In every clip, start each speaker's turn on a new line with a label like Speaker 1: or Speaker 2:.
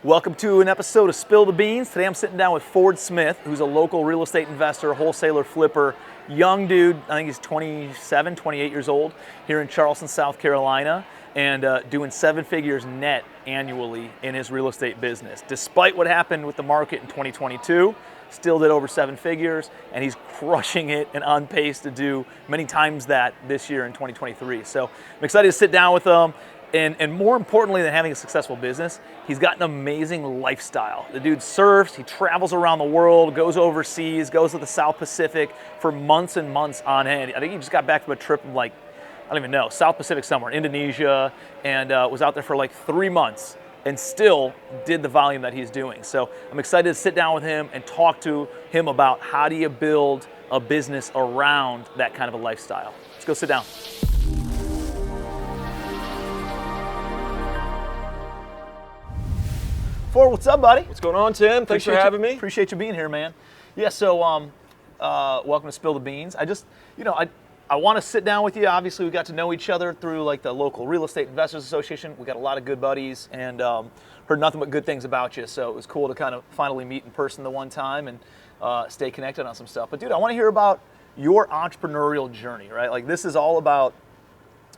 Speaker 1: Welcome to an episode of Spill the Beans. Today I'm sitting down with Ford Smith, who's a local real estate investor, wholesaler, flipper, young dude. I think he's 27, 28 years old, here in Charleston, South Carolina, and doing 7 figures net annually in his real estate business. Despite what happened with the market in 2022, still did over 7 figures, and he's crushing it and on pace to do many times that this year in 2023. So I'm excited to sit down with him. And more importantly than having a successful business, he's got an amazing lifestyle. The dude surfs, he travels around the world, goes overseas, goes to the South Pacific for months and months on end. I think he just got back from a trip from I don't even know, South Pacific somewhere, Indonesia, and was out there for 3 months and still did the volume that he's doing. So I'm excited to sit down with him and talk to him about how do you build a business around that kind of a lifestyle. Let's go sit down. Ford, what's up, buddy?
Speaker 2: What's going on, Tim? Thanks for having me.
Speaker 1: Appreciate you being here, man. Yeah, so welcome to Spill the Beans. I want to sit down with you. Obviously, we got to know each other through the local Real Estate Investors Association. We got a lot of good buddies and heard nothing but good things about you. So it was cool to kind of finally meet in person the one time and stay connected on some stuff. But dude, I want to hear about your entrepreneurial journey, right? This is all about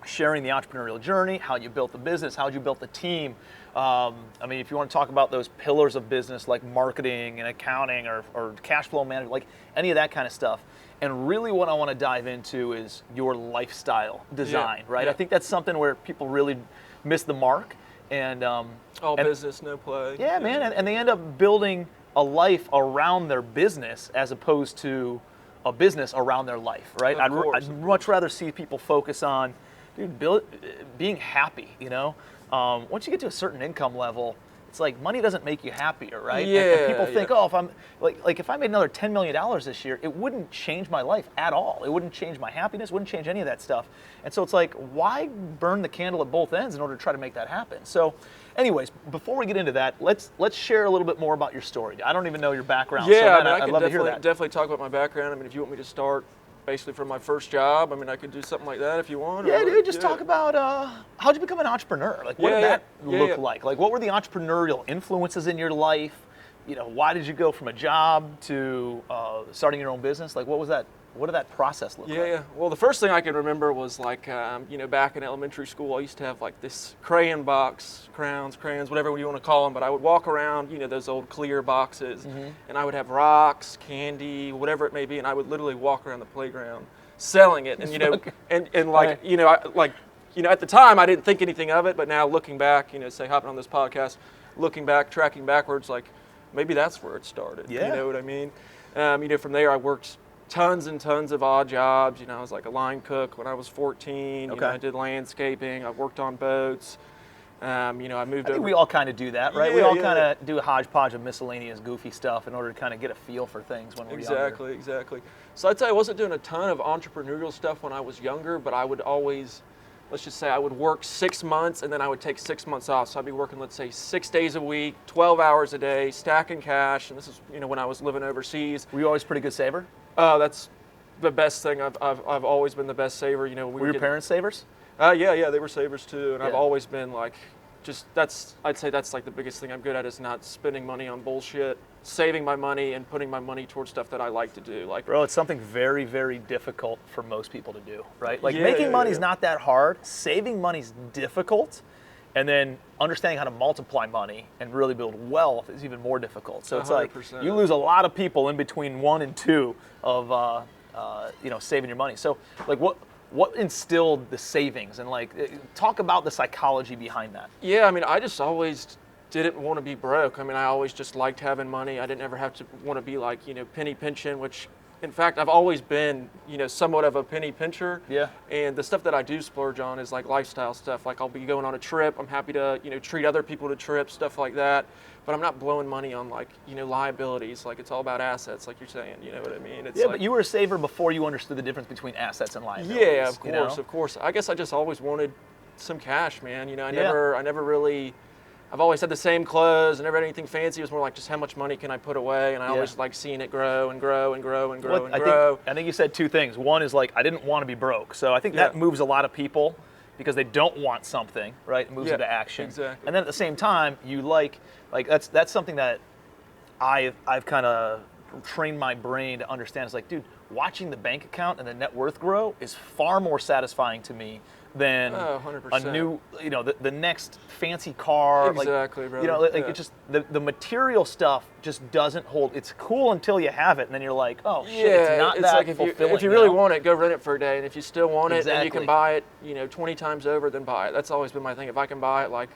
Speaker 1: sharing the entrepreneurial journey, how you built the business, how you built the team. If you want to talk about those pillars of business like marketing and accounting or cash flow management, any of that kind of stuff. And really what I want to dive into is your lifestyle design, right?
Speaker 2: Yeah.
Speaker 1: I think that's something where people really miss the mark. And
Speaker 2: business, no play.
Speaker 1: Yeah, man. And they end up building a life around their business as opposed to a business around their life, right? I'd much rather see people focus on, being happy, once you get to a certain income level, it's money doesn't make you happier, right?
Speaker 2: Yeah.
Speaker 1: And people think, if I'm if I made another $10 million this year, it wouldn't change my life at all. It wouldn't change my happiness, wouldn't change any of that stuff. And so it's why burn the candle at both ends in order to try to make that happen? So anyways, before we get into that, let's share a little bit more about your story. I don't even know your background.
Speaker 2: Yeah,
Speaker 1: so I'd love to hear that.
Speaker 2: Definitely talk about my background. If you want me to start basically from my first job, I could do something like that if you want.
Speaker 1: Yeah, dude, just talk about how'd you become an entrepreneur? What did that look like? What were the entrepreneurial influences in your life? Why did you go from a job to starting your own business? What did that process look like?
Speaker 2: Yeah. Well, the first thing I can remember was back in elementary school, I used to have this crayon box, crayons, whatever you want to call them. But I would walk around, those old clear boxes, and I would have rocks, candy, whatever it may be, and I would literally walk around the playground selling it. And at the time I didn't think anything of it, but now looking back, say hopping on this podcast, looking back, tracking backwards, maybe that's where it started.
Speaker 1: Yeah.
Speaker 2: You know what I mean? From there I worked tons and tons of odd jobs. I was a line cook when I was 14.
Speaker 1: Okay.
Speaker 2: I did landscaping. I worked on boats. I moved over.
Speaker 1: I think we all kind of do that, right?
Speaker 2: Yeah,
Speaker 1: we all kind of do a hodgepodge of miscellaneous goofy stuff in order to kind of get a feel for things when we're younger.
Speaker 2: Exactly. So I'd say I wasn't doing a ton of entrepreneurial stuff when I was younger, but I would always, let's just say I would work 6 months and then I would take 6 months off. So I'd be working, let's say 6 days a week, 12 hours a day, stacking cash. And this is, when I was living overseas.
Speaker 1: Were you always a pretty good saver?
Speaker 2: That's the best thing. I've always been the best saver.
Speaker 1: Were your parents savers?
Speaker 2: Yeah, they were savers too, and
Speaker 1: Yeah.
Speaker 2: I've always been I'd say that's the biggest thing I'm good at is not spending money on bullshit, saving my money and putting my money towards stuff that I like to do.
Speaker 1: Bro, it's something very, very difficult for most people to do, right? Making money's not that hard. Saving money's difficult. And then understanding how to multiply money and really build wealth is even more difficult. So it's
Speaker 2: 100%.
Speaker 1: You lose a lot of people in between 1 and 2 of saving your money. So what instilled the savings and talk about the psychology behind that?
Speaker 2: Yeah, I just always didn't want to be broke. I always just liked having money. I didn't ever have to want to be penny pinching, which in fact, I've always been, somewhat of a penny pincher.
Speaker 1: Yeah.
Speaker 2: And the stuff that I do splurge on is lifestyle stuff. I'll be going on a trip. I'm happy to, treat other people to trips, stuff like that. But I'm not blowing money on liabilities. It's all about assets, like you're saying. You know what I mean? It's
Speaker 1: but you were a saver before you understood the difference between assets and liabilities.
Speaker 2: Yeah, of course. I guess I just always wanted some cash, man. I never really. I've always had the same clothes and never had anything fancy. It was more just how much money can I put away, and I always like seeing it grow and grow and grow and grow and grow.
Speaker 1: I think you said 2 things. One is I didn't want to be broke, so I think that moves a lot of people because they don't want something, right? It moves
Speaker 2: Yeah,
Speaker 1: into action.
Speaker 2: exactly.
Speaker 1: And then at the same time, you like that's something that I've kind of trained my brain to understand. It's like, dude, watching the bank account and the net worth grow is far more satisfying to me than
Speaker 2: Oh,
Speaker 1: a
Speaker 2: 100%.
Speaker 1: new, the next fancy car.
Speaker 2: Exactly, brother.
Speaker 1: Like
Speaker 2: Yeah.
Speaker 1: it just the material stuff just doesn't hold. It's cool until you have it, and then you're like, oh shit, it's not that
Speaker 2: like
Speaker 1: fulfilling.
Speaker 2: if you really want it, go rent it for a day, and if you still want it and you
Speaker 1: Exactly.
Speaker 2: can buy it, 20 times over, then buy it. That's always been my thing. If I can buy it like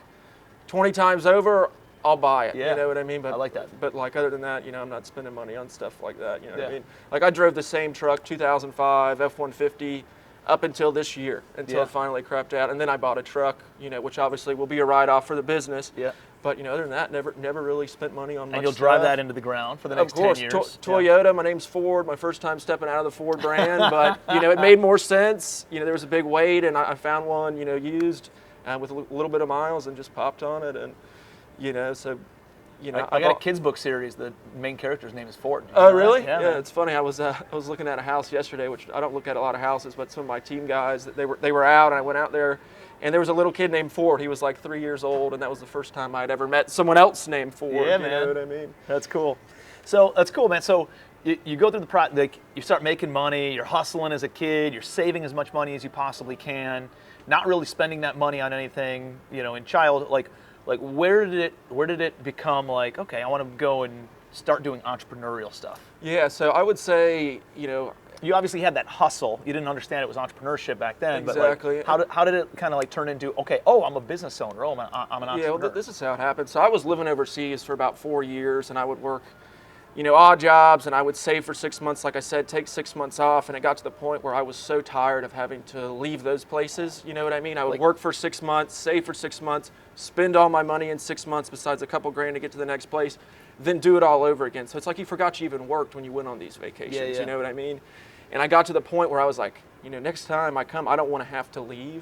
Speaker 2: 20 times over, I'll buy it.
Speaker 1: Yeah.
Speaker 2: You know what I mean? But
Speaker 1: I like that.
Speaker 2: But like other than that, I'm not spending money on stuff like that. You know what I
Speaker 1: Yeah.
Speaker 2: mean? Like I drove the same truck, 2005 F-150, up until this year, until
Speaker 1: Yeah.
Speaker 2: it finally crapped out, and then I bought a truck, which obviously will be a write-off for the business.
Speaker 1: Yeah.
Speaker 2: But other than that, never really spent money on much
Speaker 1: And you'll drive
Speaker 2: stuff.
Speaker 1: that into the ground for the next
Speaker 2: Of course,
Speaker 1: 10 years.
Speaker 2: Toyota. My name's Ford. My first time stepping out of the Ford brand, but it made more sense. There was a big wait, and I found one, used with a little bit of miles, and just popped on it, and so.
Speaker 1: I got a kids book series. The main character's name is Ford.
Speaker 2: Oh, really?
Speaker 1: Yeah,
Speaker 2: Yeah, it's funny. I was looking at a house yesterday, which I don't look at a lot of houses, but some of my team guys, they were out, and I went out there, and there was a little kid named Ford. He was like 3 years old, and that was the first time I'd ever met someone else named Ford.
Speaker 1: Yeah,
Speaker 2: You
Speaker 1: man.
Speaker 2: know what I mean?
Speaker 1: That's cool. So that's cool, man. So you go through the like you start making money. You're hustling as a kid. You're saving as much money as you possibly can. Not really spending that money on anything. In child, like where did it become like, okay, I want to go and start doing entrepreneurial stuff?
Speaker 2: Yeah. So I would say,
Speaker 1: You obviously had that hustle. You didn't understand it was entrepreneurship back then.
Speaker 2: Exactly.
Speaker 1: But how did it kind of like turn into, okay, oh, I'm a business owner. Oh, I'm an entrepreneur.
Speaker 2: Yeah, well, this is how it happened. So I was living overseas for about 4 years, and I would work, odd jobs, and I would save for 6 months, like I said, take 6 months off, and it got to the point where I was so tired of having to leave those places. You know what I mean? I would work for 6 months, save for 6 months, spend all my money in 6 months besides a couple grand to get to the next place, then do it all over again. So it's like you forgot you even worked when you went on these vacations.
Speaker 1: Yeah.
Speaker 2: You know what I mean? And I got to the point where I was like, next time I come, I don't want to have to leave.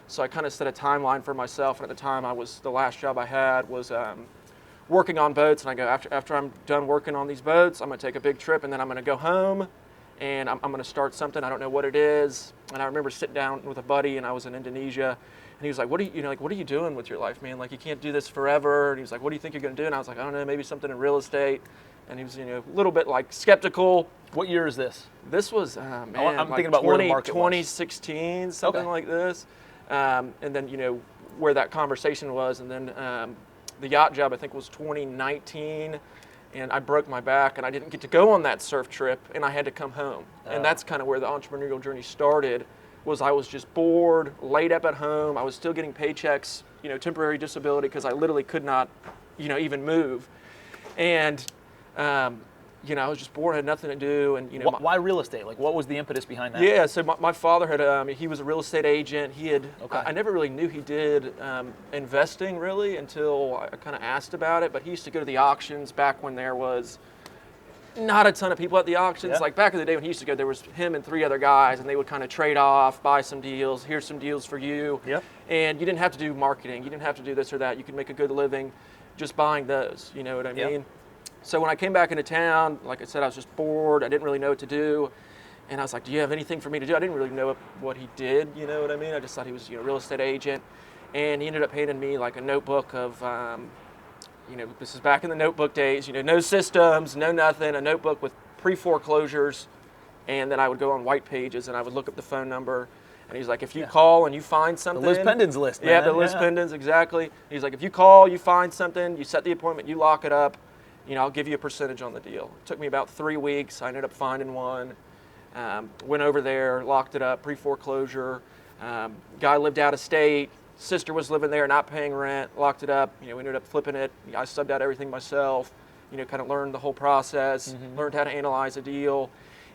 Speaker 2: So I kind of set a timeline for myself. And at the time, the last job I had was working on boats. And I go, after I'm done working on these boats, I'm going to take a big trip, and then I'm going to go home, and I'm going to start something. I don't know what it is. And I remember sitting down with a buddy, and I was in Indonesia. And he was like, what are you doing with your life, man? Like, you can't do this forever. And he was like, what do you think you're going to do? And I was like, I don't know, maybe something in real estate. And he was, a little bit like skeptical.
Speaker 1: What year is this?
Speaker 2: This was,
Speaker 1: I'm
Speaker 2: like
Speaker 1: thinking about where the market was.
Speaker 2: 2016, something like this. And then, where that conversation was. And then the yacht job, I think, was 2019. And I broke my back, and I didn't get to go on that surf trip, and I had to come home. And that's kind of where the entrepreneurial journey started. I was just bored, laid up at home. I was still getting paychecks, temporary disability, because I literally could not, even move. And, I was just bored, had nothing to do. And,
Speaker 1: Why real estate? Like, what was the impetus behind that?
Speaker 2: Yeah, so my father had, he was a real estate agent. He had,
Speaker 1: Okay.
Speaker 2: I never really knew he did investing really until I kind of asked about it, but he used to go to the auctions back when there was not a ton of people at the auctions.
Speaker 1: Yeah.
Speaker 2: Like back in the day when he used to go, there was him and 3 other guys, and they would kind of trade off, buy some deals, here's some deals for you.
Speaker 1: Yep.
Speaker 2: And you didn't have to do marketing. You didn't have to do this or that. You could make a good living just buying those, you know what I mean?
Speaker 1: Yep.
Speaker 2: So when I came back into town, like I said, I was just bored. I didn't really know what to do. And I was like, do you have anything for me to do? I didn't really know what he did, you know what I mean? I just thought he was a real estate agent. And he ended up handing me like a notebook of, this is back in the notebook days, no systems, no nothing, a notebook with pre-foreclosures. And then I would go on white pages and I would look up the phone number. And he's like, if you call and you find something.
Speaker 1: The Liz Pendens list, man.
Speaker 2: Yeah, the Liz Pendens, exactly. He's like, if you call, you find something, you set the appointment, you lock it up, I'll give you a percentage on the deal. It took me about 3 weeks. I ended up finding one. Went over there, locked it up, pre-foreclosure. Guy lived out of state. Sister was living there, not paying rent. Locked it up. We ended up flipping it. I subbed out everything myself. Kind of learned the whole process. Learned how to analyze a deal,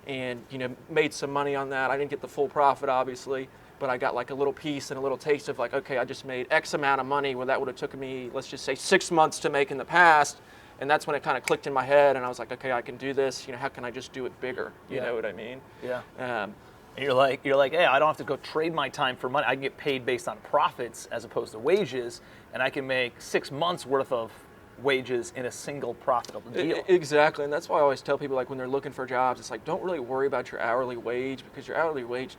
Speaker 2: and made some money on that. I didn't get the full profit, obviously, but I got like a little piece and a little taste of like, okay, I just made X amount of money where that would have taken me, let's just say, 6 months to make in the past. And that's when it kind of clicked in my head, and I was like, okay, I can do this. How can I just do it bigger? You know what I mean?
Speaker 1: Yeah. And you're like, hey, I don't have to go trade my time for money. I can get paid based on profits as opposed to wages, and I can make 6 months worth of wages in a single profitable deal.
Speaker 2: Exactly, and that's why I always tell people, like when they're looking for jobs, it's like, don't really worry about your hourly wage, because your hourly wage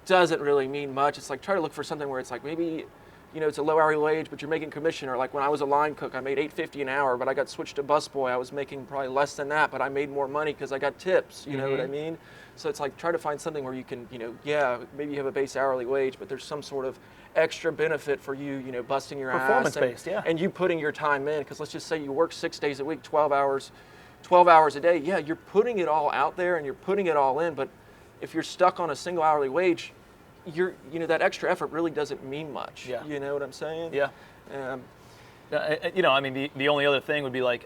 Speaker 2: doesn't really mean much. It's like try to look for something where it's like maybe, it's a low hourly wage, but you're making commission. Or like when I was a line cook, I made $8.50 an hour, but I got switched to busboy. I was making probably less than that, but I made more money because I got tips. You know what I mean? So it's like try to find something where you can, maybe you have a base hourly wage, but there's some sort of extra benefit for you, busting your ass.
Speaker 1: Performance-based, yeah.
Speaker 2: And you putting your time in, because let's just say you work 6 days a week, 12 hours a day. Yeah, you're putting it all out there and you're putting it all in, but if you're stuck on a single hourly wage, that extra effort really doesn't mean much.
Speaker 1: Yeah.
Speaker 2: You know what I'm saying?
Speaker 1: Yeah. I mean, the only other thing would be like,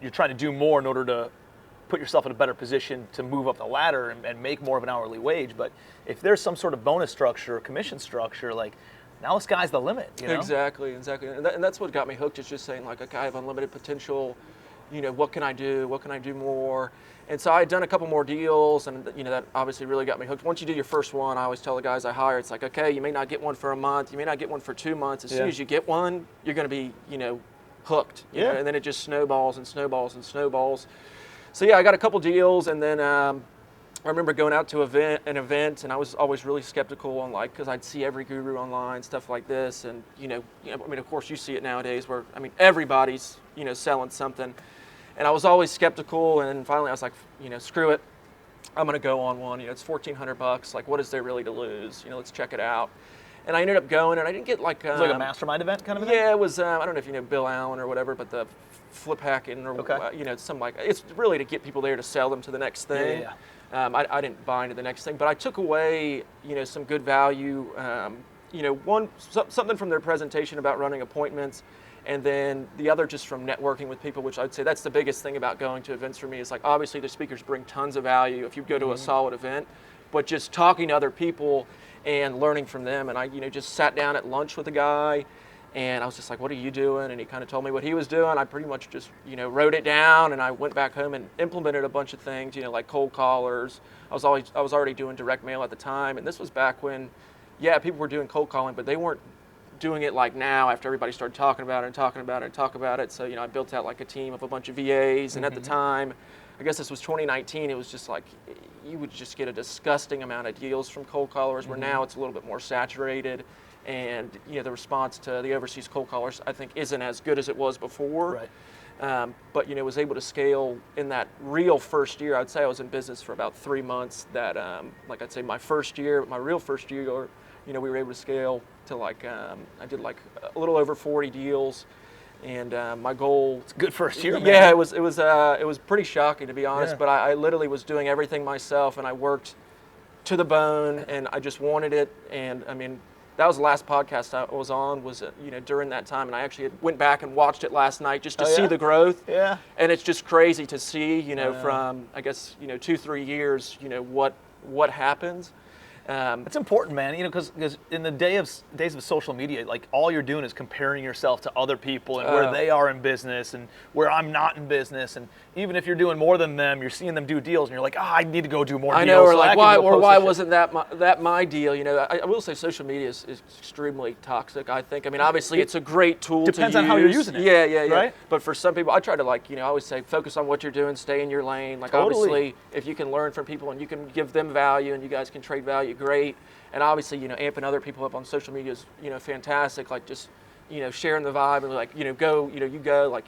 Speaker 1: you're trying to do more in order to put yourself in a better position to move up the ladder and make more of an hourly wage. But if there's some sort of bonus structure or commission structure, like now the sky's the limit.
Speaker 2: Exactly. And that's what got me hooked, is just saying like, okay, I have unlimited potential. What can I do? What can I do more? And so I had done a couple more deals, and that obviously really got me hooked. Once you do your first one, I always tell the guys I hire, it's like, okay, you may not get one for a month, you may not get one for 2 months. As soon as you get one, you're going to be, hooked. And then it just snowballs and snowballs and snowballs. So yeah, I got a couple deals, and then I remember going out to an event, and I was always really skeptical on because I'd see every guru online, stuff like this, and of course you see it nowadays where everybody's selling something. And I was always skeptical, and finally I was like, screw it, I'm gonna go on one. It's $1,400. Like, what is there really to lose? Let's check it out. And I ended up going, and I didn't get like
Speaker 1: it was like a mastermind event kind of event?
Speaker 2: Yeah, it was. I don't know if you know Bill Allen or whatever, but the flip hacking or it's really to get people there to sell them to the next thing.
Speaker 1: Yeah.
Speaker 2: I didn't buy into the next thing, but I took away some good value. Something from their presentation about running appointments. And then the other just from networking with people, which I'd say that's the biggest thing about going to events for me, is like obviously the speakers bring tons of value if you go to a solid event, but just talking to other people and learning from them. And I just sat down at lunch with a guy, and I was just like, what are you doing? And he kind of told me what he was doing. I pretty much just wrote it down, and I went back home and implemented a bunch of things, like cold callers. I was already doing direct mail at the time, and this was back when people were doing cold calling, but they weren't doing it like now after everybody started talking about it. So, I built out like a team of a bunch of VAs. And at the time, I guess this was 2019, it was just like, you would just get a disgusting amount of deals from cold callers, where now it's a little bit more saturated. And, the response to the overseas cold callers, I think, isn't as good as it was before.
Speaker 1: Right.
Speaker 2: But, was able to scale in that real first year. I'd say I was in business for about 3 months. That, I'd say my real first year, we were able to scale to I did like a little over 40 deals, and my goal.
Speaker 1: It's a good first year, man.
Speaker 2: Yeah, it was pretty shocking, to be honest. Yeah. But I literally was doing everything myself, and I worked to the bone, and I just wanted it. And I mean, that was the last podcast I was on, was during that time, and I actually went back and watched it last night just to see the growth.
Speaker 1: Yeah.
Speaker 2: And it's just crazy to see, from I guess 2-3 years, what happens.
Speaker 1: It's important, man, because in the days of social media, like all you're doing is comparing yourself to other people and where they are in business and where I'm not in business. And even if you're doing more than them, you're seeing them do deals, and you're like, I need to go do more deals.
Speaker 2: I know, or
Speaker 1: so
Speaker 2: like, why wasn't that my deal? I will say social media is extremely toxic, I think. I mean, obviously it's a great tool to use.
Speaker 1: Depends on how you're using it.
Speaker 2: Yeah.
Speaker 1: Right?
Speaker 2: But for some people, I try to I always say, focus on what you're doing, stay in your lane. Like,
Speaker 1: totally.
Speaker 2: Obviously, if you can learn from people and you can give them value and you guys can trade value, great. And obviously, amping other people up on social media is, fantastic. Like just, sharing the vibe and like, go, you go. Like,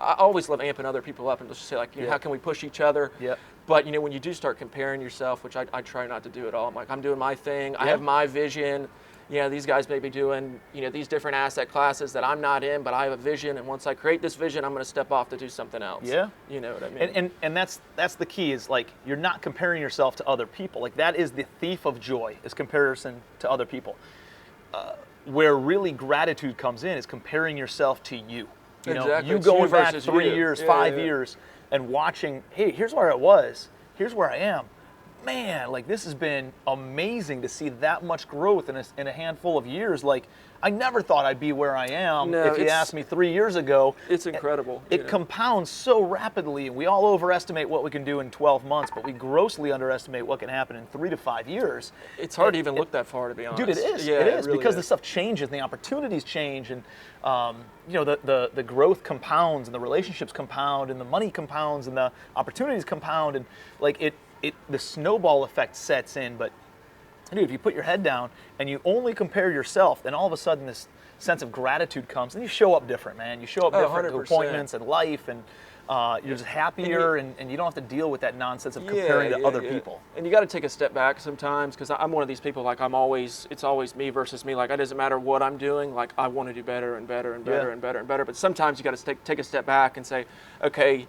Speaker 2: I always love amping other people up and just say like, how can we push each other?
Speaker 1: Yeah.
Speaker 2: But when you do start comparing yourself, which I try not to do at all. I'm like, I'm doing my thing. I have my vision. These guys may be doing, these different asset classes that I'm not in, but I have a vision. And once I create this vision, I'm going to step off to do something else.
Speaker 1: Yeah.
Speaker 2: You know what I mean?
Speaker 1: And that's the key, is like, you're not comparing yourself to other people. Like, that is the thief of joy, is comparison to other people. Where really gratitude comes in is comparing yourself to you.
Speaker 2: Exactly.
Speaker 1: You going back 3 years, 5 years, and watching, hey, here's where I was, here's where I am. Man, like, this has been amazing to see that much growth in a handful of years. Like, I never thought I'd be where I am if you asked me 3 years ago.
Speaker 2: It's incredible.
Speaker 1: It compounds so rapidly, and we all overestimate what we can do in 12 months, but we grossly underestimate what can happen in 3 to 5 years.
Speaker 2: It's hard to even look that far, to be honest.
Speaker 1: Dude, it is.
Speaker 2: Yeah,
Speaker 1: it is,
Speaker 2: really
Speaker 1: because
Speaker 2: is.
Speaker 1: the stuff changes, and the opportunities change, and the growth compounds, and the relationships compound, and the money compounds, and the opportunities compound, and like the snowball effect sets in. But dude, if you put your head down and you only compare yourself, then all of a sudden this sense of gratitude comes, and you show up different, man. You show up different to
Speaker 2: 100%.
Speaker 1: appointments and life, and you're just happier, and you don't have to deal with that nonsense of comparing to other people.
Speaker 2: And you got to take a step back sometimes, because I'm one of these people, like it's always me versus me. Like, it doesn't matter what I'm doing, like I want to do better and better and better and better and better. But sometimes you got to take a step back and say, okay,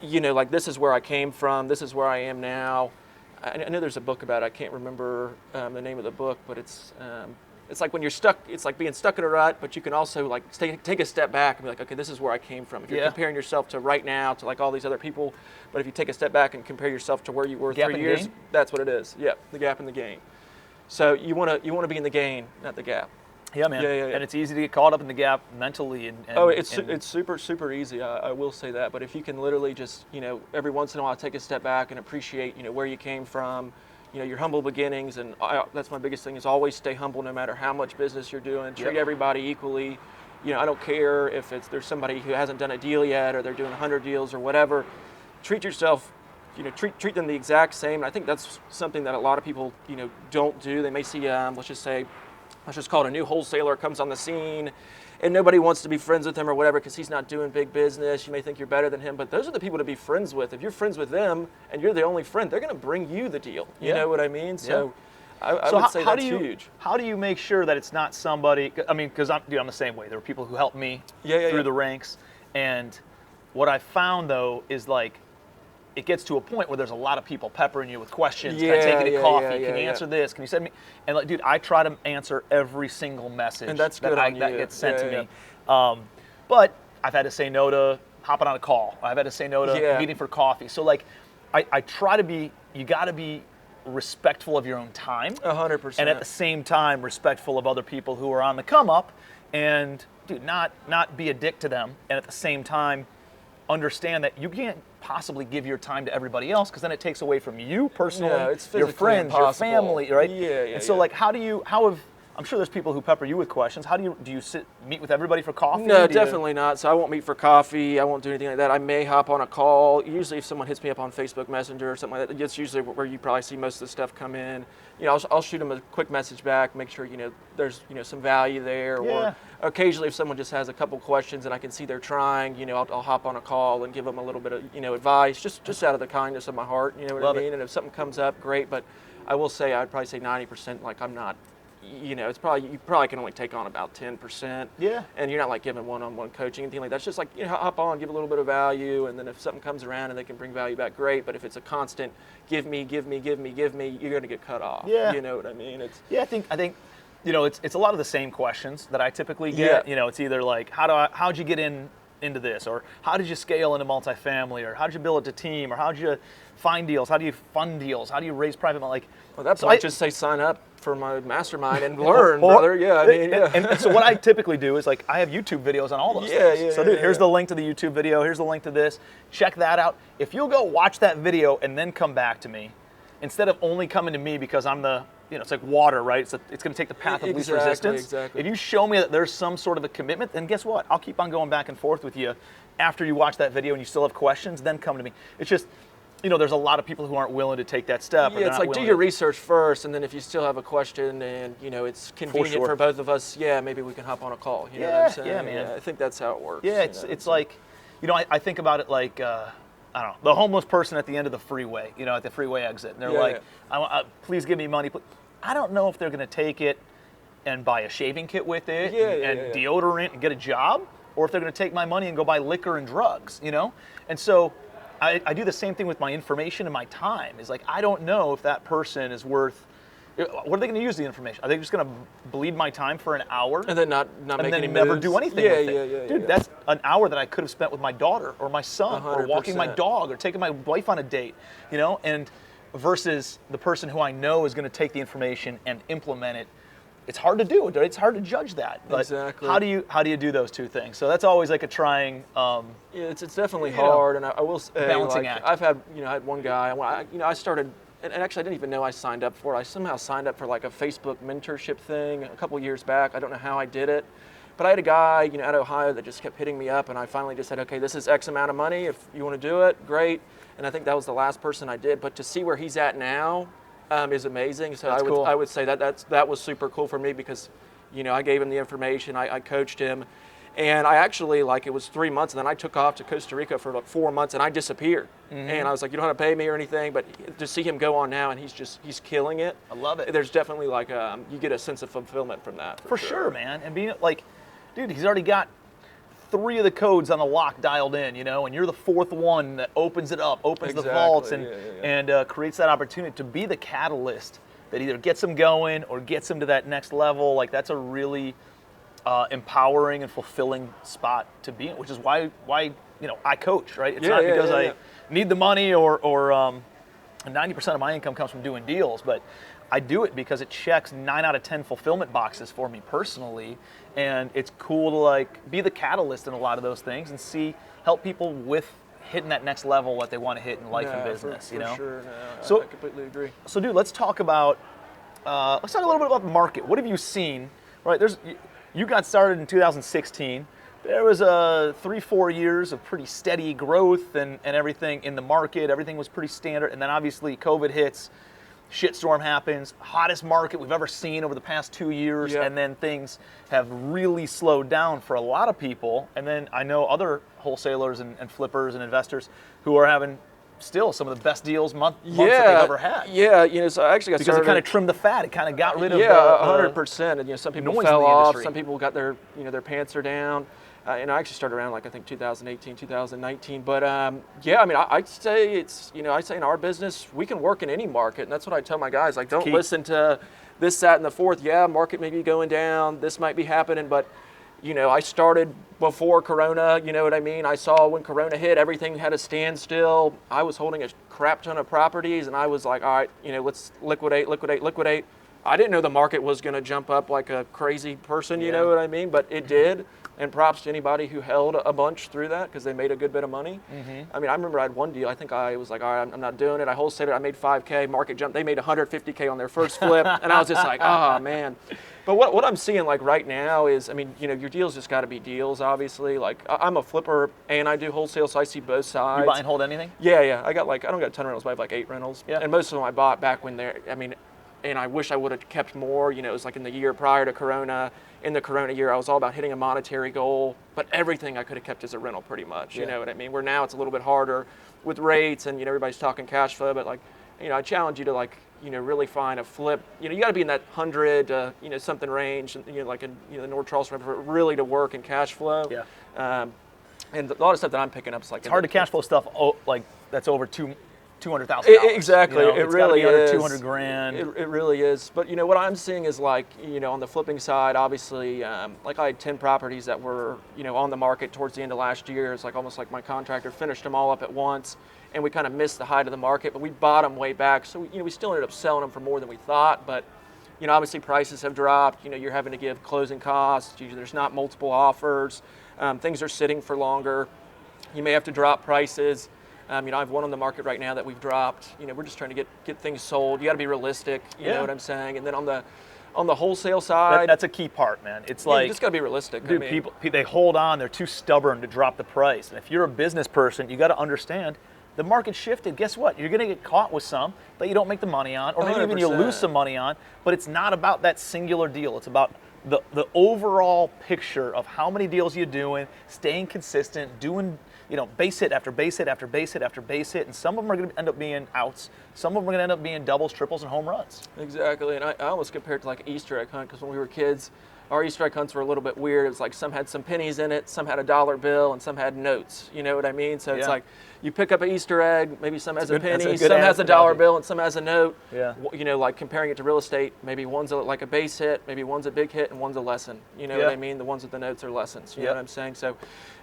Speaker 2: like this is where I came from, this is where I am now. I know there's a book about it. I can't remember the name of the book, but it's like when you're stuck, it's like being stuck in a rut, but you can also like take a step back and be like, okay, this is where I came from. If you're comparing yourself to right now, to like all these other people, but if you take a step back and compare yourself to where you were 3 years, that's what it is. Yeah, the gap in the gain. So you want to be in the gain, not the gap.
Speaker 1: Yeah, man. Yeah. And it's easy to get caught up in the gap mentally.
Speaker 2: It's super easy. I will say that. But if you can literally just, every once in a while take a step back and appreciate, where you came from, your humble beginnings. And that's my biggest thing, is always stay humble no matter how much business you're doing. Treat everybody equally. I don't care if there's somebody who hasn't done a deal yet, or they're doing 100 deals or whatever. Treat yourself, treat them the exact same. And I think that's something that a lot of people, don't do. They may see, let's just call it a new wholesaler comes on the scene, and nobody wants to be friends with him or whatever because he's not doing big business. You may think you're better than him, but those are the people to be friends with. If you're friends with them and you're the only friend, they're going to bring you the deal. You know what I mean? So I would say that's huge.
Speaker 1: How do you make sure that it's not somebody? I mean, because I'm the same way. There were people who helped me through the ranks, and what I found though is like, it gets to a point where there's a lot of people peppering you with questions. Can I take you to coffee? Can you answer this? Can you send me? And like, dude, I try to answer every single message
Speaker 2: and that's good that
Speaker 1: gets sent to me. But I've had to say no to hopping on a call. I've had to say no to meeting for coffee. So like, I try to be. You got to be respectful of your own time.
Speaker 2: 100%.
Speaker 1: And at the same time, respectful of other people who are on the come up. And dude, not be a dick to them. And at the same time, understand that you can't possibly give your time to everybody else, because then it takes away from you personally, your friends,
Speaker 2: impossible.
Speaker 1: Your family, right?
Speaker 2: And
Speaker 1: so like, I'm sure there's people who pepper you with questions. How do you meet with everybody for coffee?
Speaker 2: No, definitely not. So I won't meet for coffee. I won't do anything like that. I may hop on a call. Usually if someone hits me up on Facebook Messenger or something like that, that's usually where you probably see most of the stuff come in. I'll shoot them a quick message back, make sure, there's, some value there. Or occasionally if someone just has a couple questions and I can see they're trying, I'll hop on a call and give them a little bit of, advice, just out of the kindness of my heart, you know what I mean? And if something comes up, great. But I will say, I'd probably say 90%, like I'm not, it's probably, you probably can only take on about 10%.
Speaker 1: Yeah.
Speaker 2: And you're not like giving one-on-one coaching, anything like that. It's just like, hop on, give a little bit of value, and then if something comes around and they can bring value back, great. But if it's a constant give me, you're going to get cut off.
Speaker 1: Yeah.
Speaker 2: You know what I mean?
Speaker 1: I think it's a lot of the same questions that I typically get. It's either like, how'd you get into this, or how did you scale into multifamily, or how did you build it to team, or how did you find deals, how do you fund deals, how do you raise private money? Like,
Speaker 2: well, that's why I just say sign up for my mastermind and learn, brother. Yeah, I mean,
Speaker 1: And so what I typically do is like, I have YouTube videos on all those things. So dude, here's the link to the YouTube video, here's the link to this, check that out. If you'll go watch that video and then come back to me, instead of only coming to me because I'm the, it's like water, right? It's going to take the path of least resistance.
Speaker 2: Exactly.
Speaker 1: If you show me that there's some sort of a commitment, then guess what? I'll keep on going back and forth with you after you watch that video and you still have questions, then come to me. It's just, there's a lot of people who aren't willing to take that step.
Speaker 2: Yeah, it's like, do your research first, and then if you still have a question and, it's convenient for both of us, maybe we can hop on a call. You know what I'm saying?
Speaker 1: Yeah, man.
Speaker 2: I think that's how it works.
Speaker 1: Yeah, it's like, I think about it like, I don't know, the homeless person at the end of the freeway, at the freeway exit. And they're like, please give me money. I don't know if they're going to take it and buy a shaving kit with it and deodorant and get a job, or if they're going to take my money and go buy liquor and drugs, And so I do the same thing with my information and my time. Is like, I don't know if that person is worth, what are they going to use the information? Are they just going to bleed my time for an hour?
Speaker 2: And then not make any moves?
Speaker 1: And then never do anything with it? Dude, that's an hour that I could have spent with my daughter or my son 100%. Or walking my dog or taking my wife on a date, and versus the person who I know is going to take the information and implement it. It's hard to do. It's hard to judge that. But
Speaker 2: exactly.
Speaker 1: How do you do those two things? So that's always like a trying.
Speaker 2: It's definitely hard, and I will say,
Speaker 1: balancing act.
Speaker 2: I've had I had one guy. I started, and actually I didn't even know I signed up for it. I somehow signed up for like a Facebook mentorship thing a couple years back. I don't know how I did it, but I had a guy out of Ohio that just kept hitting me up, and I finally just said, okay, this is X amount of money. If you want to do it, great. And I think that was the last person I did. But to see where he's at now, is amazing. So
Speaker 1: That's cool.
Speaker 2: I would say that was super cool for me because, I gave him the information, I coached him, and I actually, like, it was 3 months, and then I took off to Costa Rica for like 4 months, and I disappeared. And I was like, you don't have to pay me or anything, but to see him go on now, and he's killing it.
Speaker 1: I love it.
Speaker 2: There's definitely like you get a sense of fulfillment from that.
Speaker 1: For sure, man. And being like, dude, he's already got 3 of the codes on the lock dialed in, and you're the 4th one that opens it up, opens the vaults, and creates that opportunity to be the catalyst that either gets him going or gets him to that next level. Like, that's a really empowering and fulfilling spot to be in, which is why I coach, right? It's not because I need the money or 90% of my income comes from doing deals, but I do it because it checks 9 out of 10 fulfillment boxes for me personally, and it's cool to like be the catalyst in a lot of those things and help people with hitting that next level, what they want to hit in life and business.
Speaker 2: For sure. No,
Speaker 1: so
Speaker 2: I completely agree.
Speaker 1: So, dude, let's talk a little bit about the market. What have you seen? Right, you got started in 2016. There was 3-4 years of pretty steady growth and everything in the market. Everything was pretty standard, and then obviously COVID hits. Shitstorm happens, hottest market we've ever seen over the past 2 years, and then things have really slowed down for a lot of people. And then I know other wholesalers and flippers and investors who are having still some of the best deals months that they've ever had.
Speaker 2: Yeah, so I actually got started.
Speaker 1: Because it kind of trimmed the fat. It kind of got rid of
Speaker 2: 100%. And some people fell off.
Speaker 1: Industry.
Speaker 2: Some people got their pants are down. And I actually started around I think 2018, 2019. But I'd say I'd say in our business we can work in any market, and that's what I tell my guys. Like, don't listen to this, that, and the fourth. Yeah, market may be going down. This might be happening, but I started before Corona. You know what I mean? I saw when Corona hit, everything had a standstill. I was holding a crap ton of properties, and I was like, all right, let's liquidate. I didn't know the market was going to jump up like a crazy person. You know what I mean? But it did. And props to anybody who held a bunch through that because they made a good bit of money. I mean, I remember I had one deal. I think I was like, all right, I'm not doing it. I wholesaled it. I made $5K. Market jumped. They made $150K on their first flip. And I was just like, oh, man. But what I'm seeing like right now is, your deals just got to be deals, obviously. Like, I'm a flipper and I do wholesale, so I see both sides.
Speaker 1: You buy and hold anything?
Speaker 2: Yeah. I don't got a ton of rentals, but I have like 8 rentals.
Speaker 1: Yeah.
Speaker 2: And most of them I bought back when and I wish I would have kept more. It was like in the year prior to Corona. In the Corona year, I was all about hitting a monetary goal, but everything I could have kept as a rental pretty much. You know what I mean? Where now it's a little bit harder with rates and, everybody's talking cash flow, but I challenge you to really find a flip. You got to be in that 100, something range, like in, the North Charleston, for it really to work in cash flow.
Speaker 1: Yeah.
Speaker 2: And a lot of stuff that I'm picking up is like.
Speaker 1: It's hard to cash flow stuff that's over $200,000.
Speaker 2: Exactly. It really is.
Speaker 1: $200 grand.
Speaker 2: It really is. But what I'm seeing is on the flipping side, obviously, I had 10 properties that were on the market towards the end of last year. It's almost like my contractor finished them all up at once, and we kind of missed the height of the market, but we bought them way back. So we still ended up selling them for more than we thought. But obviously prices have dropped. You're having to give closing costs. There's not multiple offers. Things are sitting for longer. You may have to drop prices. I have one on the market right now that we've dropped. We're just trying to get things sold. You got to be realistic. You know what I'm saying? And then on the wholesale side,
Speaker 1: that's a key part, man. It's like
Speaker 2: you just got to be realistic.
Speaker 1: Dude, people they hold on. They're too stubborn to drop the price. And if you're a business person, you got to understand the market shifted. Guess what? You're going to get caught with some that you don't make the money on, or maybe even you lose some money on. But it's not about that singular deal. It's about the overall picture of how many deals you're doing, staying consistent, doing base hit after base hit after base hit after base hit, and some of them are going to end up being outs. Some of them are going to end up being doubles, triples, and home runs.
Speaker 2: Exactly, and I almost compare it to like an Easter egg hunt because when we were kids, our Easter egg hunts were a little bit weird. It was like some had some pennies in it, some had a dollar bill, and some had notes. You know what I mean? So it's like you pick up an Easter egg, maybe some has a penny, some has a dollar bill, and some has a note.
Speaker 1: Yeah.
Speaker 2: Like comparing it to real estate, maybe one's like a base hit, maybe one's a big hit, and one's a lesson. You know what I mean? The ones with the notes are lessons. You know what I'm saying? So,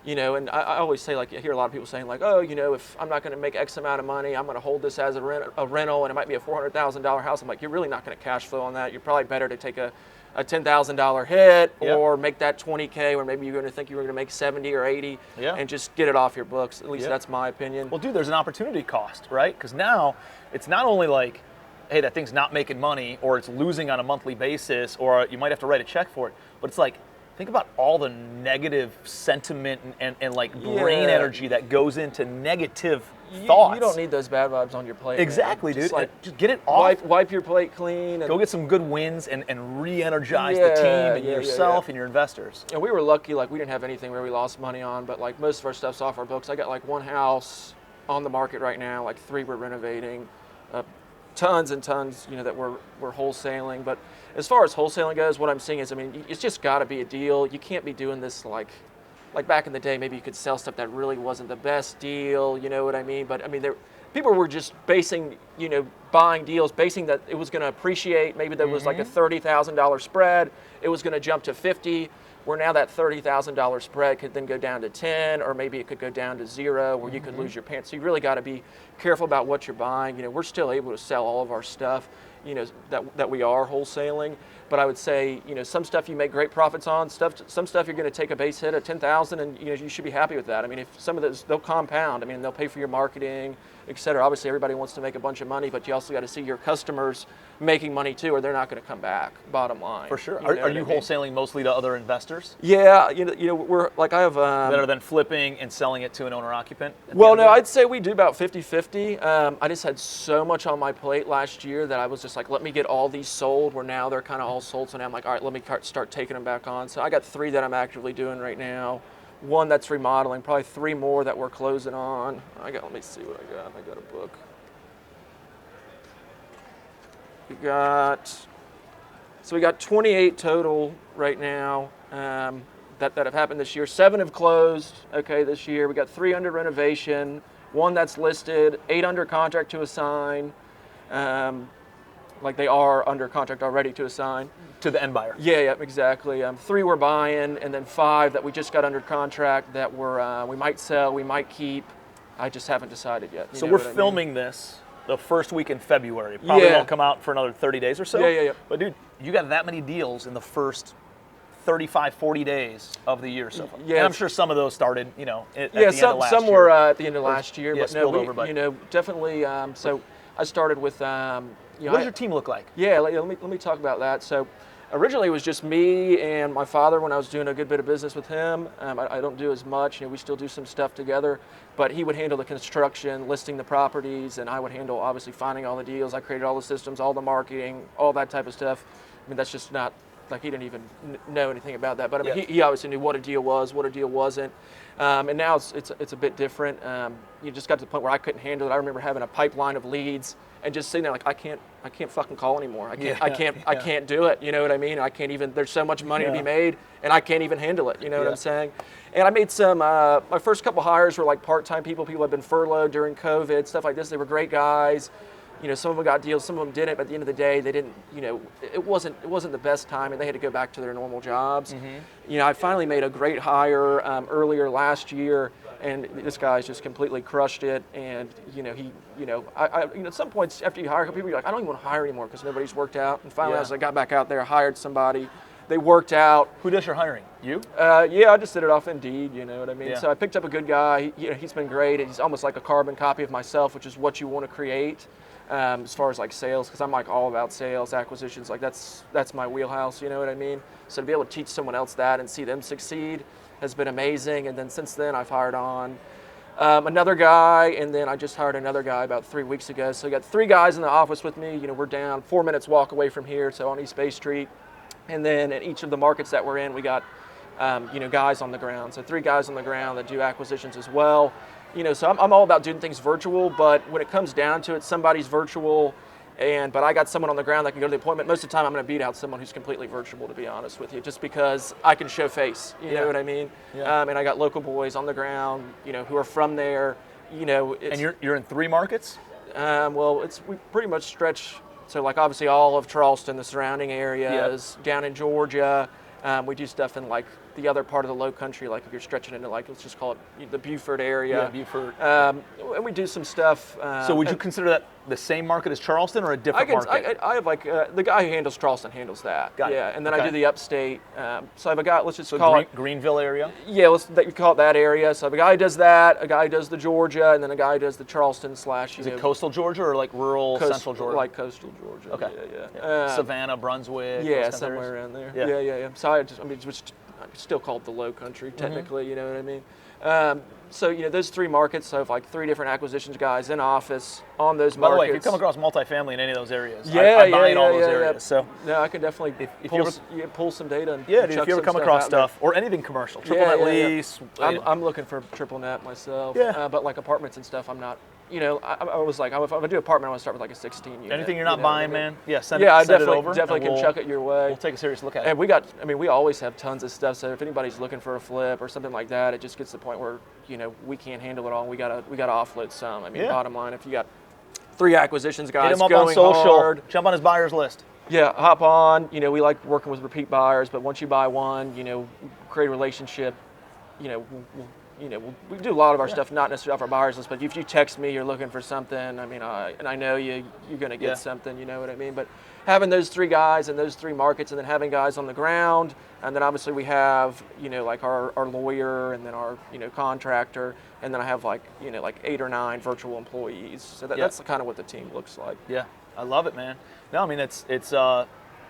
Speaker 2: and I always say, like, I hear a lot of people saying, like, oh, if I'm not going to make X amount of money, I'm going to hold this as a rental, and it might be a $400,000 house. I'm like, you're really not going to cash flow on that. You're probably better to take a $10,000 hit or make that $20K, or maybe you're going to think you were going to make 70 or 80 and just get it off your books. At least that's my opinion.
Speaker 1: Well, dude, there's an opportunity cost, right? Because now it's not only like, hey, that thing's not making money or it's losing on a monthly basis or you might have to write a check for it, but it's like think about all the negative sentiment and like brain
Speaker 2: Yeah.
Speaker 1: energy that goes into negative thoughts.
Speaker 2: You don't need those bad vibes on your plate.
Speaker 1: Exactly,
Speaker 2: man.
Speaker 1: dude.
Speaker 2: Like,
Speaker 1: Just get it off.
Speaker 2: wipe your plate clean. And,
Speaker 1: Go get some good wins and re-energize the team and yourself and your investors.
Speaker 2: and we were lucky, like we didn't have anything where we lost money on, but like most of our stuff's off our books. I got like one house on the market right now, like 3 we're renovating, tons and tons, that we're wholesaling. But as far as wholesaling goes, what I'm seeing is, I mean, it's just got to be a deal. You can't be doing this like back in the day. Maybe you could sell stuff that really wasn't the best deal. You know what I mean? But I mean, people were just basing, buying deals, basing that it was going to appreciate. Maybe there was like a $30,000 spread. It was going to jump to 50. Where now that $30,000 spread could then go down to 10, or maybe it could go down to 0, where you could lose your pants. So you really got to be careful about what you're buying. We're still able to sell all of our stuff, that we are wholesaling. But I would say, some stuff you make great profits on. Some stuff you're going to take a base hit at 10,000, and you should be happy with that. I mean, if some of those, they'll compound. I mean, they'll pay for your marketing, et cetera. Obviously, everybody wants to make a bunch of money, but you also got to see your customers making money too, or they're not going to come back. Bottom line.
Speaker 1: For sure. Are you wholesaling mostly to other investors?
Speaker 2: Yeah, we're like I have
Speaker 1: Better than flipping and selling it to an owner occupant?
Speaker 2: Well, no, I'd say we do about 50-50. I just had so much on my plate last year that I was just like, let me get all these sold, where now they're kind of all sold. So now I'm like, all right, let me start taking them back on. So I got 3 that I'm actively doing right now. 1 that's remodeling, probably 3 more that we're closing on. Let me see what I got. I got a book. We got 28 total right now that have happened this year. 7 have closed, this year. We got 3 under renovation, 1 that's listed, 8 under contract to assign, like they are under contract already to assign.
Speaker 1: To the end buyer.
Speaker 2: Yeah, exactly. 3 we're buying, and then 5 that we just got under contract that we might sell, we might keep. I just haven't decided yet.
Speaker 1: So we're filming this the first week in February. Probably won't come out for another 30 days or so.
Speaker 2: Yeah.
Speaker 1: But dude, you got that many deals in the first 35, 40 days of the year so far.
Speaker 2: Yeah,
Speaker 1: and I'm sure some of those started, at the end of last
Speaker 2: some
Speaker 1: year.
Speaker 2: were at the end of last year, but
Speaker 1: spilled over, but
Speaker 2: definitely. So I started with.
Speaker 1: What does your team look like?
Speaker 2: Yeah, let me talk about that. So originally it was just me and my father when I was doing a good bit of business with him. I don't do as much. We still do some stuff together, but he would handle the construction, listing the properties, and I would handle obviously finding all the deals. I created all the systems, all the marketing, all that type of stuff. I mean, that's just not like he didn't even know anything about that. But I mean, he obviously knew what a deal was, what a deal wasn't. And now it's a bit different. You just got to the point where I couldn't handle it. I remember having a pipeline of leads and just sitting there like I can't fucking call anymore. I can't do it. You know what I mean? I can't even. There's so much money to be made, and I can't even handle it. You know what I'm saying? And I made some. My first couple hires were like part-time people. People had been furloughed during COVID, stuff like this. They were great guys. Some of them got deals, some of them didn't. But at the end of the day, they didn't. It wasn't the best time, and they had to go back to their normal jobs. I finally made a great hire earlier last year. And this guy's just completely crushed it. And at some points after you hire people, you're like, I don't even want to hire anymore because nobody's worked out. And finally, as I got back out there, I hired somebody. They worked out.
Speaker 1: Who does your hiring? You?
Speaker 2: I just did it off Indeed. You know what I mean?
Speaker 1: Yeah.
Speaker 2: So I picked up a good guy. He's been great. He's almost like a carbon copy of myself, which is what you want to create as far as like sales, because I'm like all about sales, acquisitions. Like that's my wheelhouse. You know what I mean? So to be able to teach someone else that and see them succeed has been amazing. And then since then, I've hired on another guy, and then I just hired another guy about 3 weeks ago. So I got 3 guys in the office with me. We're down 4 minutes walk away from here, so on East Bay Street. And then in each of the markets that we're in, we got guys on the ground. So 3 guys on the ground that do acquisitions as well. So I'm all about doing things virtual, but when it comes down to it, somebody's virtual. But I got someone on the ground that can go to the appointment. Most of the time, I'm going to beat out someone who's completely virtual, to be honest with you, just because I can show face. You know what I mean? Yeah. And I got local boys on the ground, who are from there. And
Speaker 1: you're in 3 markets?
Speaker 2: We pretty much stretch. So like obviously all of Charleston, the surrounding areas, down in Georgia. We do stuff in like the other part of the low country, like if you're stretching into like, let's just call it the Beaufort area.
Speaker 1: Yeah, Beaufort.
Speaker 2: And we do some stuff.
Speaker 1: So would you consider that the same market as Charleston or a different market?
Speaker 2: I have like, the guy who handles Charleston handles that.
Speaker 1: Got it.
Speaker 2: Yeah, and then I do the upstate. So I have a guy, let's just call it.
Speaker 1: Greenville area?
Speaker 2: Yeah, you call it that area. So I have a guy who does that, a guy who does the Georgia, and then a guy who does the Charleston /
Speaker 1: Is it coastal Georgia or like rural central Georgia?
Speaker 2: Like coastal Georgia.
Speaker 1: Okay.
Speaker 2: Yeah.
Speaker 1: Savannah, Brunswick.
Speaker 2: Yeah, somewhere around there. Yeah. So still called the Low Country technically, you know what I mean? So, you know, those 3 markets, so I have like 3 different acquisitions guys in office on those
Speaker 1: By the
Speaker 2: markets.
Speaker 1: way, if you come across multifamily in any of those areas,
Speaker 2: Yeah,
Speaker 1: I buy in all those areas. So
Speaker 2: no, I can definitely pull some data. And
Speaker 1: yeah, dude,
Speaker 2: chuck
Speaker 1: if you ever
Speaker 2: some
Speaker 1: come
Speaker 2: stuff
Speaker 1: across
Speaker 2: out there.
Speaker 1: stuff or anything commercial, triple net lease.
Speaker 2: I'm looking for triple net myself.
Speaker 1: Yeah.
Speaker 2: But like apartments and stuff, I'm not. You know, I was like, if I'm gonna do apartment, I want to start with like a 16 unit.
Speaker 1: Anything you're not buying, man? Yeah, send
Speaker 2: I
Speaker 1: it over.
Speaker 2: definitely can chuck it your way.
Speaker 1: We'll take a serious look at it.
Speaker 2: And we always have tons of stuff. So if anybody's looking for a flip or something like that, it just gets to the point where, you know, we can't handle it all. We gotta offload some. I mean, bottom line, if you got 3 acquisitions guys
Speaker 1: hit him up
Speaker 2: going
Speaker 1: on social.
Speaker 2: hard,
Speaker 1: Jump on his buyer's list.
Speaker 2: yeah, hop on. You know, we like working with repeat buyers, but once you buy one, you know, create a relationship. You know, we do a lot of our stuff not necessarily off our buyers list, but if you text me, you're looking for something. I mean, and I know you're going to get something. You know what I mean? But having those 3 guys in those 3 markets, and then having guys on the ground, and then obviously we have, you know, like our lawyer, and then our, you know, contractor, and then I have like, you know, like 8 or 9 virtual employees. So that's kind of what the team looks like.
Speaker 1: Yeah, I love it, man. No, I mean it's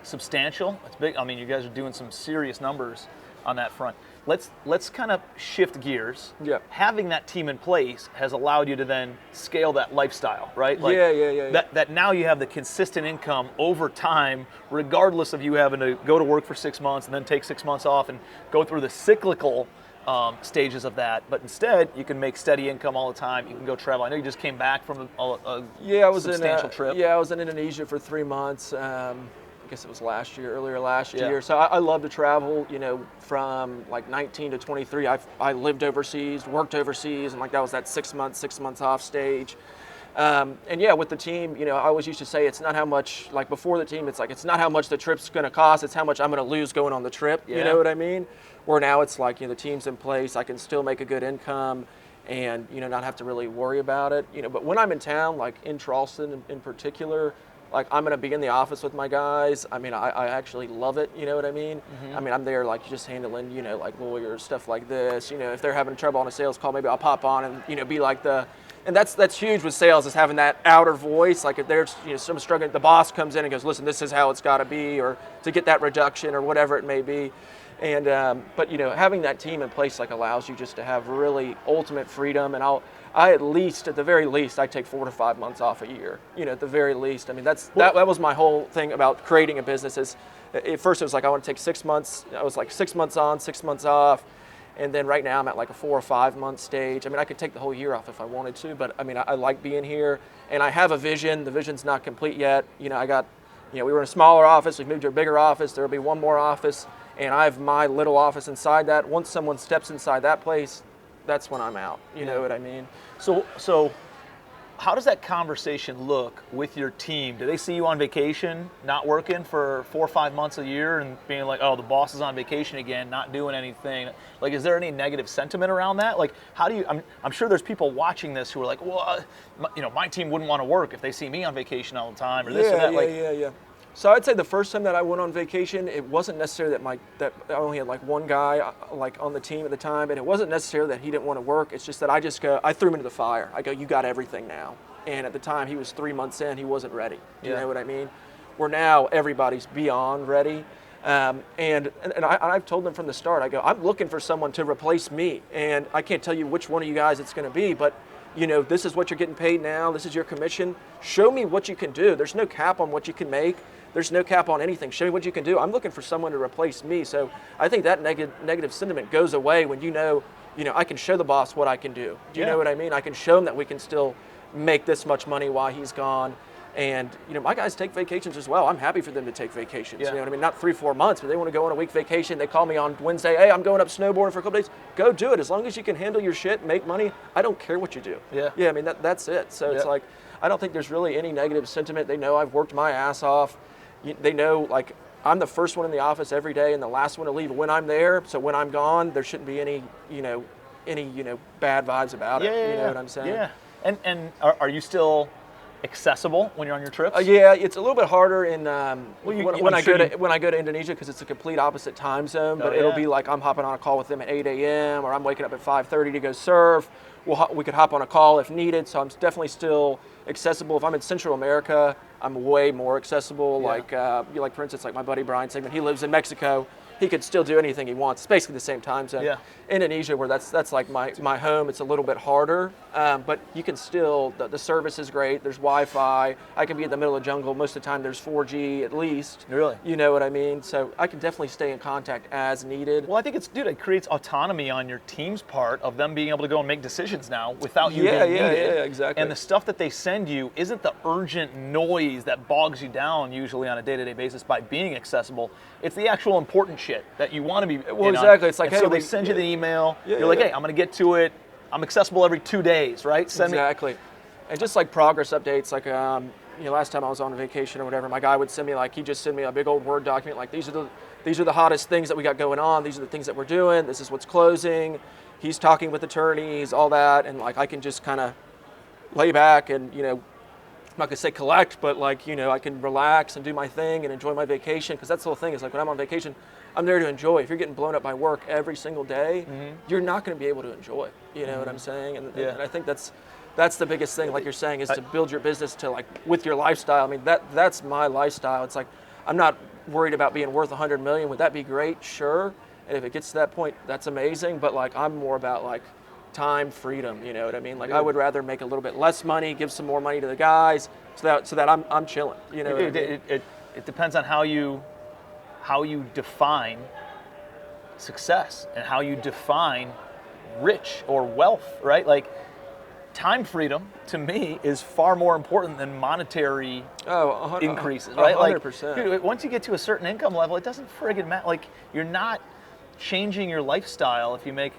Speaker 1: substantial. It's big. I mean, you guys are doing some serious numbers on that front. Let's kind of shift gears.
Speaker 2: Yeah.
Speaker 1: Having that team in place has allowed you to then scale that lifestyle, right? Like
Speaker 2: Yeah.
Speaker 1: That now you have the consistent income over time, regardless of you having to go to work for 6 months and then take 6 months off and go through the cyclical stages of that. But instead, you can make steady income all the time. You can go travel. I know you just came back from a substantial trip.
Speaker 2: Yeah, I was in Indonesia for 3 months. I guess it was earlier last year. So I love to travel, you know, from like 19 to 23. I lived overseas, worked overseas, and like that was that 6 months off stage. And yeah, with the team, you know, I always used to say it's not how much, like before the team, it's like it's not how much the trip's going to cost, it's how much I'm going to lose going on the trip. You know what I mean? Where now it's like, you know, the team's in place, I can still make a good income and, you know, not have to really worry about it. You know, but when I'm in town, like in Charleston in particular, like I'm gonna be in the office with my guys. I mean, I actually love it. You know what I mean? I mean, I'm there like just handling, you know, like lawyers, stuff like this. You know, if they're having trouble on a sales call, maybe I'll pop on and, you know, be like and that's huge with sales, is having that outer voice. Like if there's, you know, some struggling, the boss comes in and goes, listen, this is how it's got to be, or to get that reduction or whatever it may be. And but you know, having that team in place like allows you just to have really ultimate freedom. And I at the very least, I take 4 to 5 months off a year. You know, at the very least. I mean, that was my whole thing about creating a business. Is at first it was like I want to take 6 months. I was like 6 months on, 6 months off, and then right now I'm at like a 4 or 5 month stage. I mean, I could take the whole year off if I wanted to, but I mean, I like being here, and I have a vision. The vision's not complete yet. You know, we were in a smaller office. We've moved to a bigger office. There will be one more office, and I have my little office inside that. Once someone steps inside that place, that's when I'm out. You know what I mean?
Speaker 1: So how does that conversation look with your team? Do they see you on vacation, not working for 4 or 5 months a year and being like, oh, the boss is on vacation again, not doing anything? Like, is there any negative sentiment around that? Like, how do you, I'm sure there's people watching this who are like, well, you know, my team wouldn't want to work if they see me on vacation all the time or this or that.
Speaker 2: Yeah. So I'd say the first time that I went on vacation, it wasn't necessarily that I only had like one guy like on the team at the time, and it wasn't necessarily that he didn't want to work. It's just that I threw him into the fire. I go, you got everything now. And at the time, he was 3 months in, he wasn't ready. You know what I mean? Where now everybody's beyond ready. And I've told them from the start, I go, I'm looking for someone to replace me, and I can't tell you which one of you guys it's going to be, but you know, this is what you're getting paid now. This is your commission. Show me what you can do. There's no cap on what you can make. There's no cap on anything. Show me what you can do. I'm looking for someone to replace me. So I think that negative sentiment goes away when you know, I can show the boss what I can do. Do you know what I mean? I can show him that we can still make this much money while he's gone. And, you know, my guys take vacations as well. I'm happy for them to take vacations. You know what I mean? Not 3-4 months, but they want to go on a week vacation. They call me on Wednesday, hey, I'm going up snowboarding for a couple days. Go do it. As long as you can handle your shit, make money, I don't care what you do. Yeah, I mean, that's it. So it's like, I don't think there's really any negative sentiment. They know I've worked my ass off. They know, like, I'm the first one in the office every day and the last one to leave when I'm there. So when I'm gone, there shouldn't be any bad vibes about it. You know what I'm saying?
Speaker 1: Yeah. And are you still accessible when you're on your trips?
Speaker 2: Yeah, it's a little bit harder in when I go to Indonesia, because it's a complete opposite time zone. But it'll be like I'm hopping on a call with them at 8 a.m. or I'm waking up at 5:30 to go surf. We could hop on a call if needed. So I'm definitely still accessible. If I'm in Central America, I'm way more accessible. Like for instance, like my buddy Brian Sigmund, he lives in Mexico. he could still do anything he wants. It's basically the same time zone.
Speaker 1: Yeah.
Speaker 2: Indonesia, where that's like my home, it's a little bit harder, but you can still, the service is great. There's Wi-Fi. I can be in the middle of the jungle. Most of the time there's 4G at least.
Speaker 1: Really?
Speaker 2: You know what I mean? So I can definitely stay in contact as needed.
Speaker 1: Well, I think it creates autonomy on your team's part of them being able to go and make decisions now without you being needed.
Speaker 2: Yeah, exactly.
Speaker 1: And the stuff that they send you isn't the urgent noise that bogs you down usually on a day-to-day basis by being accessible. It's the actual important shit that you want to be.
Speaker 2: Well, exactly. It's like,
Speaker 1: and
Speaker 2: hey,
Speaker 1: so they send you the email. You're like, hey, I'm going to get to it. I'm accessible every 2 days, right?
Speaker 2: Exactly. And just like progress updates, like last time I was on vacation or whatever, my guy would send me he'd just send me a big old Word document like these are the hottest things that we got going on. These are the things that we're doing. This is what's closing. He's talking with attorneys, all that, and like I can just kind of lay back and I'm not gonna say collect, but I can relax and do my thing and enjoy my vacation, because that's the whole thing is like when I'm on vacation, I'm there to enjoy. If you're getting blown up by work every single day, you're not gonna be able to enjoy. You know what I'm saying? And I think that's the biggest thing, like you're saying, is to build your business to with your lifestyle. I mean, that's my lifestyle. It's like I'm not worried about being worth $100 million. Would that be great? Sure. And if it gets to that point, that's amazing. But I'm more about time freedom, you know what I mean? I would rather make a little bit less money, give some more money to the guys, so that I'm chilling. You know,
Speaker 1: it depends on how you define success and how you define rich or wealth, right? Time freedom to me is far more important than monetary increases, right?
Speaker 2: 100%.
Speaker 1: Dude, once you get to a certain income level, it doesn't friggin' matter. You're not changing your lifestyle if you make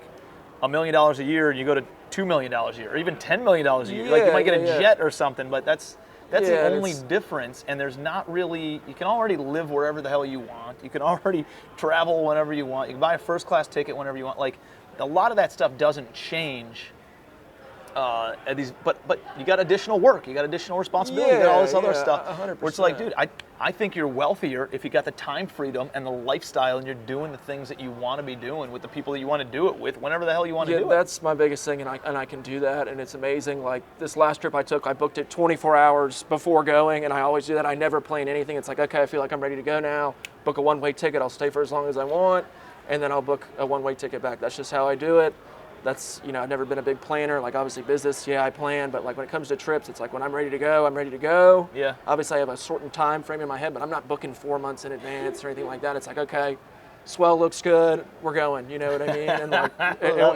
Speaker 1: $1 million a year and you go to $2 million a year, or even $10 million a year. You might get a jet or something, but that's the only difference. And there's not really, you can already live wherever the hell you want. You can already travel whenever you want. You can buy a first class ticket whenever you want. A lot of that stuff doesn't change. But you got additional work, you got additional responsibility, you got all this other stuff.
Speaker 2: 100%.
Speaker 1: Where it's dude, I think you're wealthier if you got the time freedom and the lifestyle, and you're doing the things that you want to be doing with the people that you want to do it with, whenever the hell you want to do it.
Speaker 2: That's my biggest thing, and I can do that, and it's amazing. This last trip I took, I booked it 24 hours before going, and I always do that. I never plan anything. It's okay, I feel like I'm ready to go now. Book a one-way ticket. I'll stay for as long as I want, and then I'll book a one-way ticket back. That's just how I do it. That's, I've never been a big planner. Obviously business, I plan, but when it comes to trips, it's when I'm ready to go, I'm ready to go.
Speaker 1: Yeah.
Speaker 2: Obviously I have a certain time frame in my head, but I'm not booking 4 months in advance or anything like that. It's okay, swell looks good, we're going, you know what I mean? And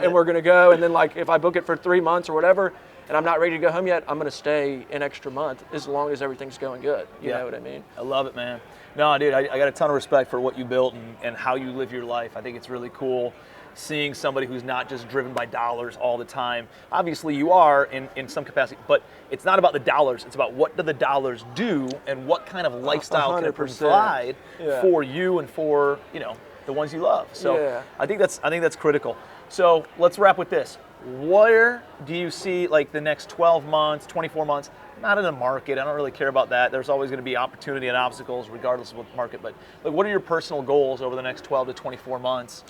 Speaker 2: and we're gonna go, and then if I book it for 3 months or whatever, and I'm not ready to go home yet, I'm gonna stay an extra month as long as everything's going good. You know what I mean?
Speaker 1: I love it, man. No, dude, I got a ton of respect for what you built and how you live your life. I think it's really cool seeing somebody who's not just driven by dollars all the time. Obviously you are in some capacity, but it's not about the dollars. It's about what do the dollars do and what kind of lifestyle 100%. Can it provide for you and for the ones you love. So I think that's critical. So let's wrap with this. Where do you see the next 12 months, 24 months? Not in the market. I don't really care about that. There's always going to be opportunity and obstacles regardless of what market. But what are your personal goals over the next 12 to 24 months?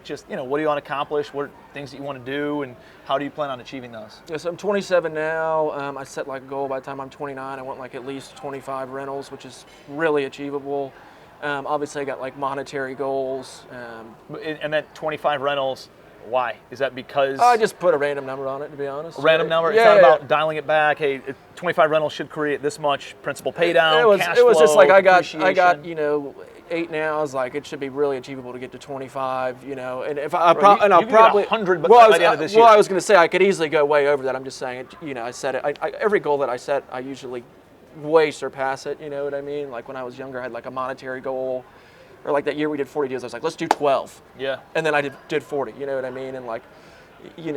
Speaker 1: Just what do you want to accomplish? What are things that you want to do, and how do you plan on achieving those?
Speaker 2: Yeah, so I'm 27 now. I set a goal by the time I'm 29. I want at least 25 rentals, which is really achievable. Obviously, I got monetary goals.
Speaker 1: And that 25 rentals. Why? Is that because...
Speaker 2: I just put a random number on it, to be honest.
Speaker 1: A random number? It's not about dialing it back. Hey, 25 rentals should create this much principal pay down, cash flow,
Speaker 2: it was just I got 8 now. I was it should be really achievable to get to 25, and if I'll probably
Speaker 1: 100 by the end of this year.
Speaker 2: Well, I was going to say I could easily go way over that. I'm just saying, I set it. Every goal that I set, I usually way surpass it. You know what I mean? When I was younger, I had a monetary goal. Or that year we did 40 deals, I was let's do 12.
Speaker 1: Yeah.
Speaker 2: And then I did 40, you know what I mean? And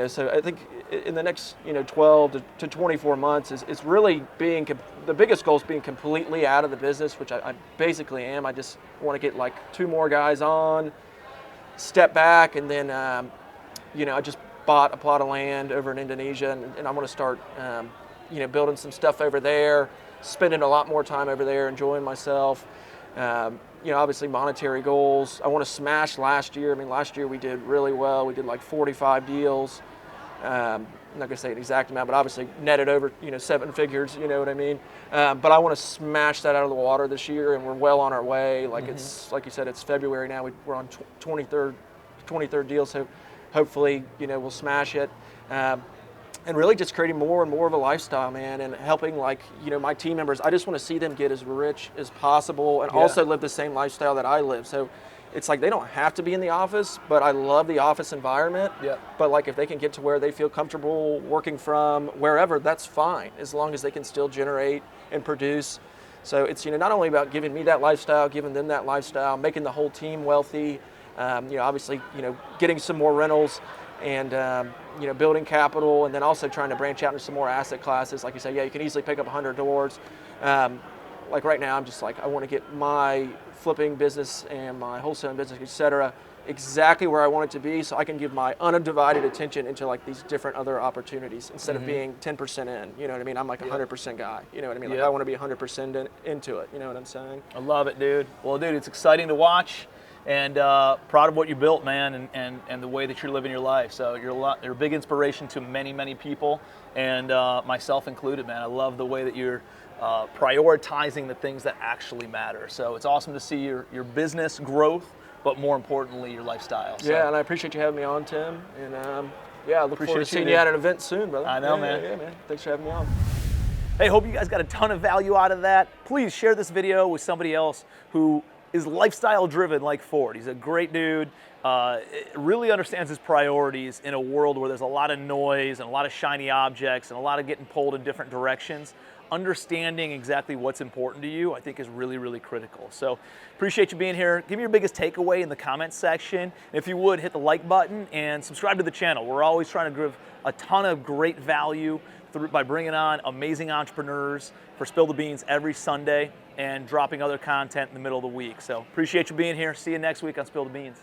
Speaker 2: so I think in the next, 12 to 24 months is really the biggest goal is being completely out of the business, which I basically am. I just want to get 2 more guys on, step back, and then, I just bought a plot of land over in Indonesia, and I want to start, building some stuff over there, spending a lot more time over there, enjoying myself. Obviously monetary goals. I want to smash last year. I mean, last year we did really well. We did 45 deals. I'm not going to say an exact amount, but obviously netted over, 7 figures, you know what I mean? But I want to smash that out of the water this year, and we're well on our way. Like it's, like you said, it's February now. We're on 23rd deal, so hopefully, we'll smash it. And really just creating more and more of a lifestyle, man, and helping my team members. I just want to see them get as rich as possible and also live the same lifestyle that I live. So it's like they don't have to be in the office, but I love the office environment.
Speaker 1: Yeah.
Speaker 2: But if they can get to where they feel comfortable working from wherever, that's fine, as long as they can still generate and produce. So it's not only about giving me that lifestyle, giving them that lifestyle, making the whole team wealthy. Obviously, getting some more rentals and building capital, and then also trying to branch out into some more asset classes. Like you say, you can easily pick up 100 doors. Like right now, I'm just I want to get my flipping business and my wholesaling business, et cetera, exactly where I want it to be, so I can give my undivided attention into these different other opportunities instead of being 10% in. You know what I mean? I'm a 100% guy. You know what I mean? I want to be 100% into it. You know what I'm saying?
Speaker 1: I love it, dude. Well, dude, it's exciting to watch, and proud of what you built, man, and the way that you're living your life. So you're a big inspiration to many, many people, and myself included, man. I love the way that you're prioritizing the things that actually matter. So it's awesome to see your business growth, but more importantly, your lifestyle. So.
Speaker 2: Yeah, and I appreciate you having me on, Tim. And I look forward to seeing
Speaker 1: dude.
Speaker 2: you at an event soon, brother.
Speaker 1: I know, man.
Speaker 2: Yeah, man. Thanks for having me on.
Speaker 1: Hey, hope you guys got a ton of value out of that. Please share this video with somebody else who is lifestyle driven like Ford. He's a great dude, really understands his priorities in a world where there's a lot of noise and a lot of shiny objects and a lot of getting pulled in different directions. Understanding exactly what's important to you, I think, is really, really critical. So appreciate you being here. Give me your biggest takeaway in the comments section. And if you would, hit the like button and subscribe to the channel. We're always trying to give a ton of great value by bringing on amazing entrepreneurs for Spill the Beans every Sunday and dropping other content in the middle of the week. So appreciate you being here. See you next week on Spill the Beans.